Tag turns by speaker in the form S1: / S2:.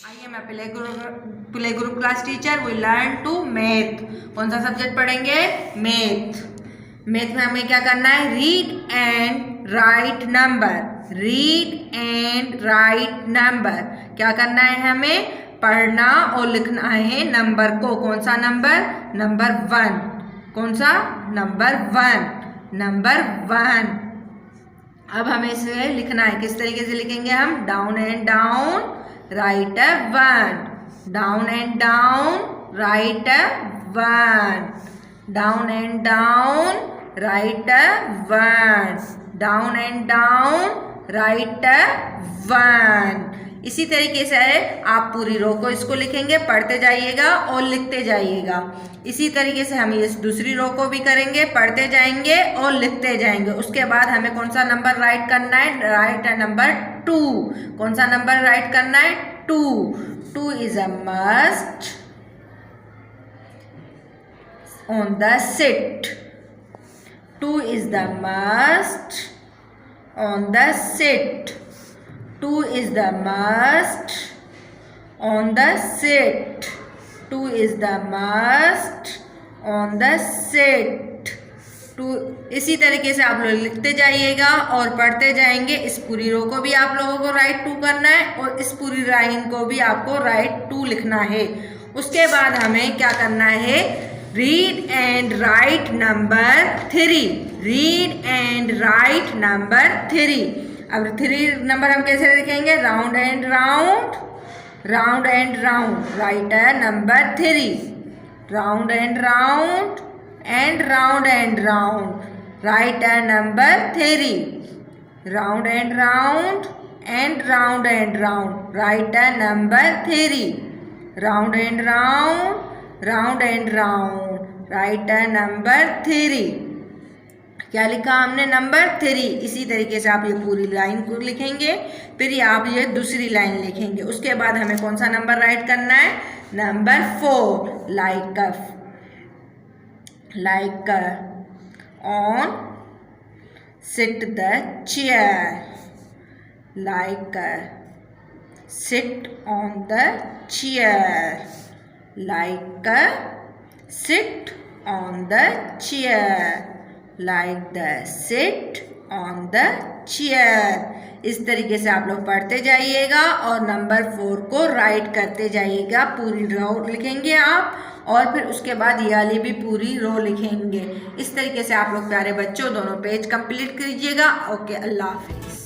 S1: आइए मैं play group class teacher we learn to math. कौन सा सब्जेक्ट पढ़ेंगे? मैथ। मैथ में हमें क्या करना है? Read and right number. Read and right number क्या करना है? हमें पढ़ना और लिखना है नंबर को। कौन सा नंबर? नंबर 1। कौन सा? नंबर 1। नंबर 1। अब हमें इसे लिखना है। किस तरीके से लिखेंगे हम? Down and down write a 1. Down and down write a 1. Down and down write a 1. Down and down write a 1. इसी तरीके से आप पूरी रो को इसको लिखेंगे, पढ़ते जाइएगा और लिखते जाइएगा। इसी तरीके से हम इस दूसरी रो को भी करेंगे, पढ़ते जाएंगे और लिखते जाएंगे। उसके बाद हमें कौन सा नंबर राइट करना है? Right number 2। कौन सा नंबर राइट करना है? 2. 2 is a must on the sit. 2 is the must on the sit. 2 is the must on the sit. 2 is the must on the sit. 2 इसी तरीके से आप लोग लिखते जाइएगा और पढ़ते जाएंगे। इस पूरी रो को भी आप लोगों को राइट 2 करना है और इस पूरी लाइन को भी आपको राइट 2 लिखना है। उसके बाद हमें क्या करना है? Read and right number 3। Read and right number 3। अब 3 नंबर हम कैसे लिखेंगे? Round and round, round and round, right number 3। Round and round and round and round, right number 3। Round and round and round and round, right number 3। Round and round, round and round, right number 3। क्या लिखा हमने? Number 3। इसी तरीके से आप ये पूरी line को लिखेंगे, फिर आप ये दूसरी लाइन लिखेंगे। उसके बाद हमें कौन सा नंबर राइट करना है? Number 4। like on sit the chair. Like sit on the chair. Like sit on the chair. Like the sit on the chair. इस तरीके से आप लोग पढ़ते जाइएगा और नंबर 4 को राइट करते जाइएगा। पूरी रो लिखेंगे आप और फिर उसके बाद ये वाली भी पूरी रो लिखेंगे। इस तरीके से आप लोग प्यारे बच्चों दोनों पेज कंप्लीट कीजिएगा। ओके, अल्लाह हाफिज़।